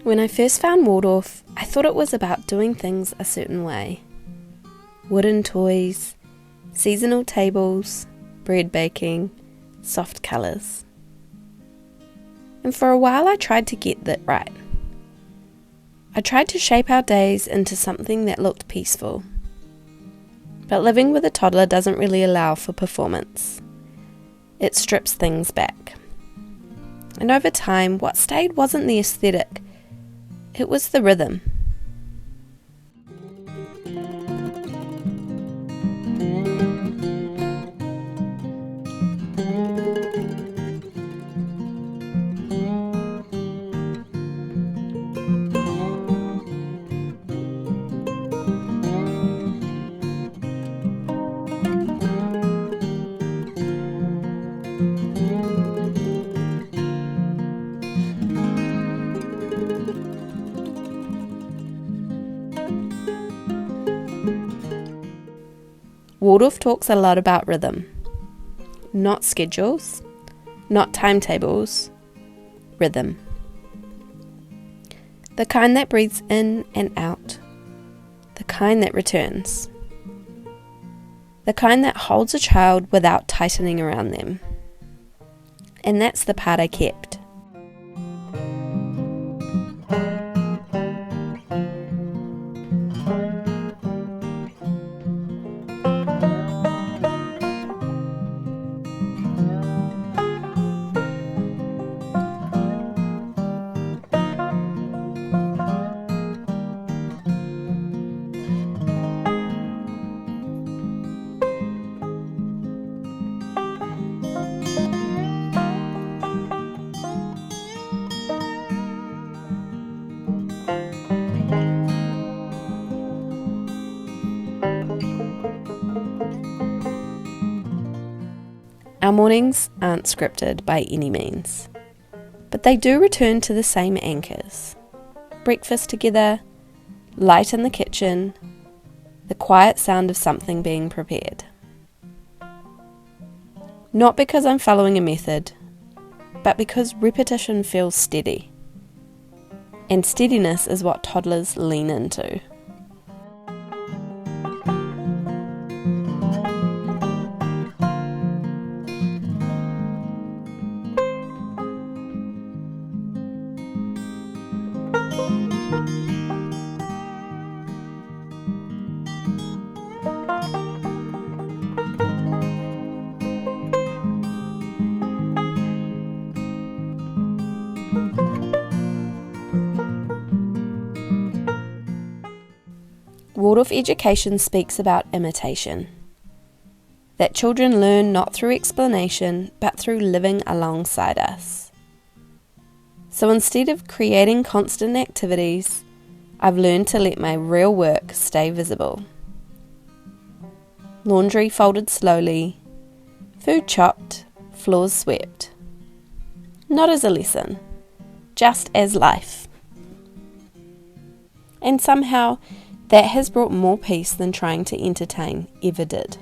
When I first found Waldorf, I thought it was about doing things a certain way. Wooden toys, seasonal tables, bread baking, soft colours. And for a while I tried to get that right. I tried to shape our days into something that looked peaceful. But living with a toddler doesn't really allow for performance. It strips things back. And over time, what stayed wasn't the aesthetic, it was the rhythm. Waldorf talks a lot about rhythm, not schedules, not timetables, rhythm. The kind that breathes in and out, the kind that returns, the kind that holds a child without tightening around them. And that's the part I kept. Our mornings aren't scripted by any means, but they do return to the same anchors. Breakfast together, light in the kitchen, the quiet sound of something being prepared. Not because I'm following a method, but because repetition feels steady. And steadiness is what toddlers lean into. Waldorf education speaks about imitation. That children learn not through explanation, but through living alongside us. So instead of creating constant activities, I've learned to let my real work stay visible. Laundry folded slowly, food chopped, floors swept. Not as a lesson, just as life. And somehow, that has brought more peace than trying to entertain ever did.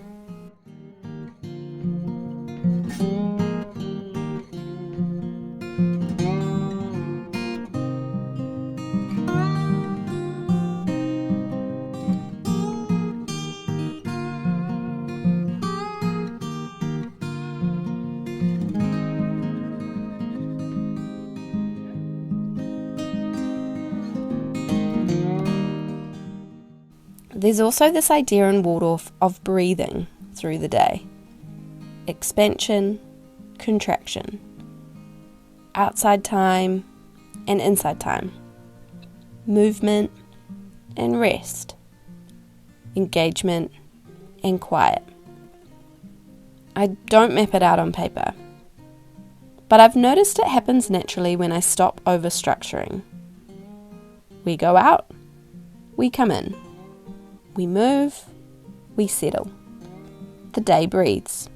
There's also this idea in Waldorf of breathing through the day. Expansion, contraction. Outside time and inside time. Movement and rest. Engagement and quiet. I don't map it out on paper, but I've noticed it happens naturally when I stop over-structuring. We go out, we come in. We move, we settle. The day breathes.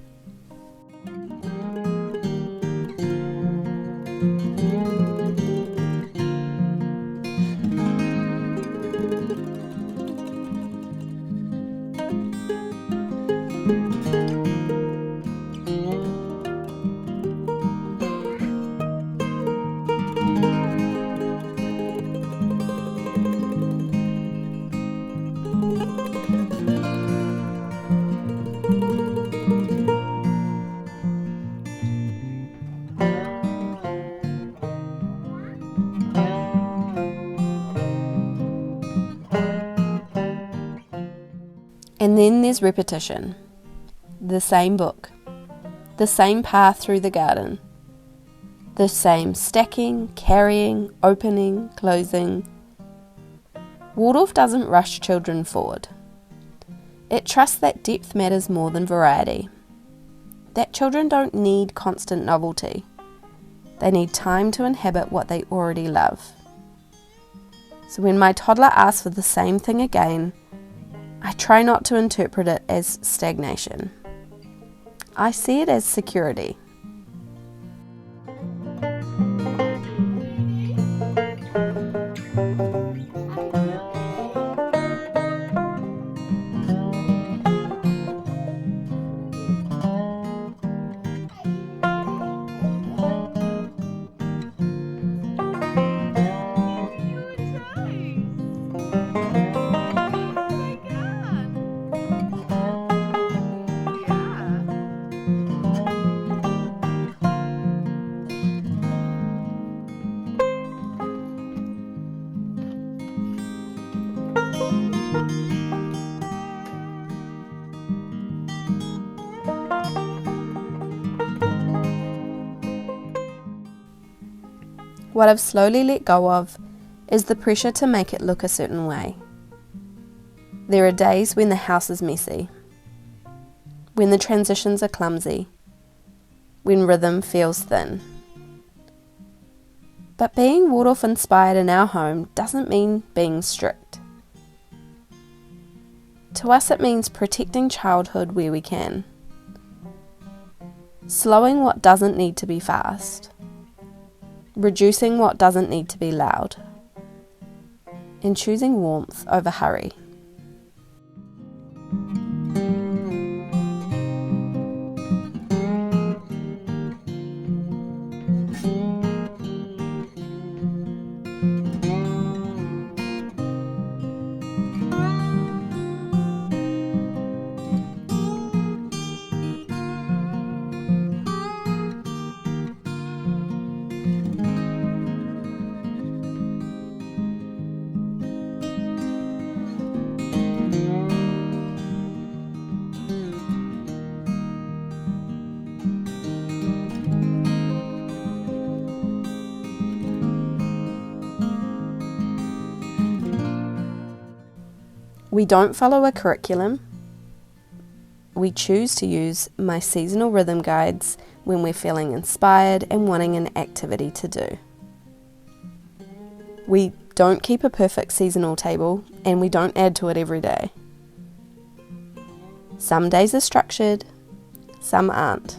then there's repetition. The same book, the same path through the garden, the same stacking, carrying, opening, closing. Waldorf doesn't rush children forward. It trusts that depth matters more than variety, that children don't need constant novelty. They need time to inhabit what they already love. So when my toddler asks for the same thing again, I try not to interpret it as stagnation. I see it as security. What I've slowly let go of is the pressure to make it look a certain way. There are days when the house is messy, when the transitions are clumsy, when rhythm feels thin. But being Waldorf-inspired in our home doesn't mean being strict. To us it means protecting childhood where we can, slowing what doesn't need to be fast, reducing what doesn't need to be loud, and choosing warmth over hurry. We don't follow a curriculum. We choose to use my seasonal rhythm guides when we're feeling inspired and wanting an activity to do. We don't keep a perfect seasonal table, and we don't add to it every day. Some days are structured, some aren't.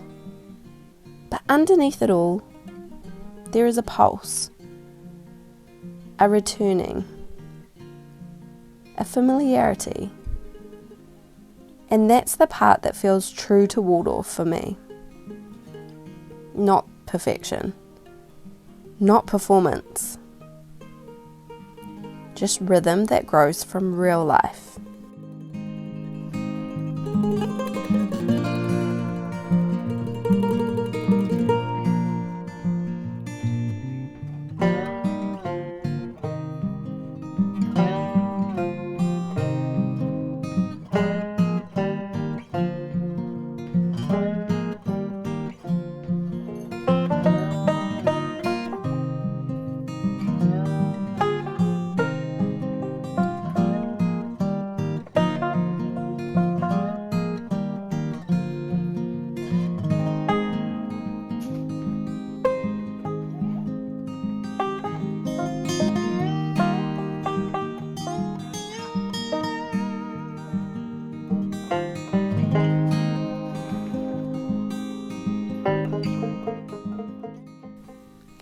But underneath it all, there is a pulse, a returning, a familiarity. And that's the part that feels true to Waldorf for me. Not perfection, not performance, just rhythm that grows from real life.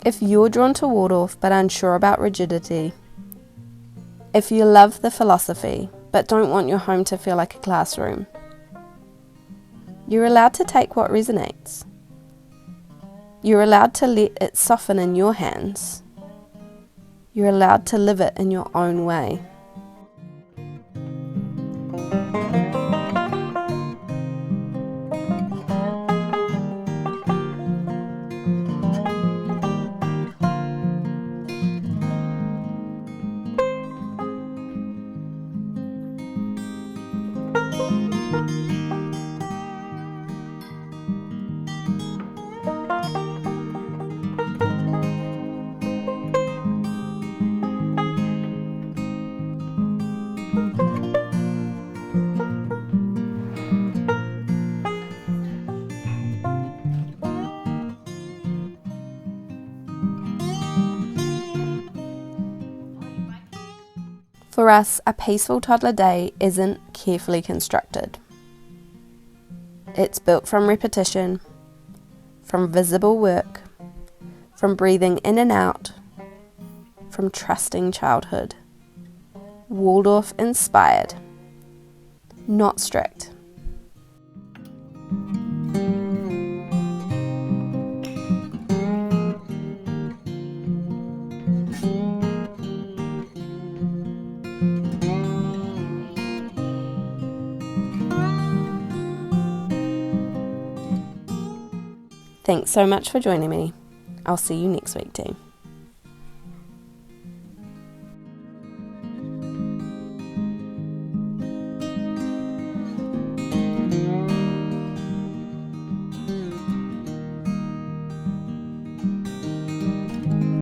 If you're drawn to Waldorf but unsure about rigidity, if you love the philosophy but don't want your home to feel like a classroom, you're allowed to take what resonates. You're allowed to let it soften in your hands. You're allowed to live it in your own way. For us, a peaceful toddler day isn't carefully constructed. It's built from repetition, from visible work, from breathing in and out, from trusting childhood. Waldorf-inspired, not strict. Thanks so much for joining me. I'll see you next week too.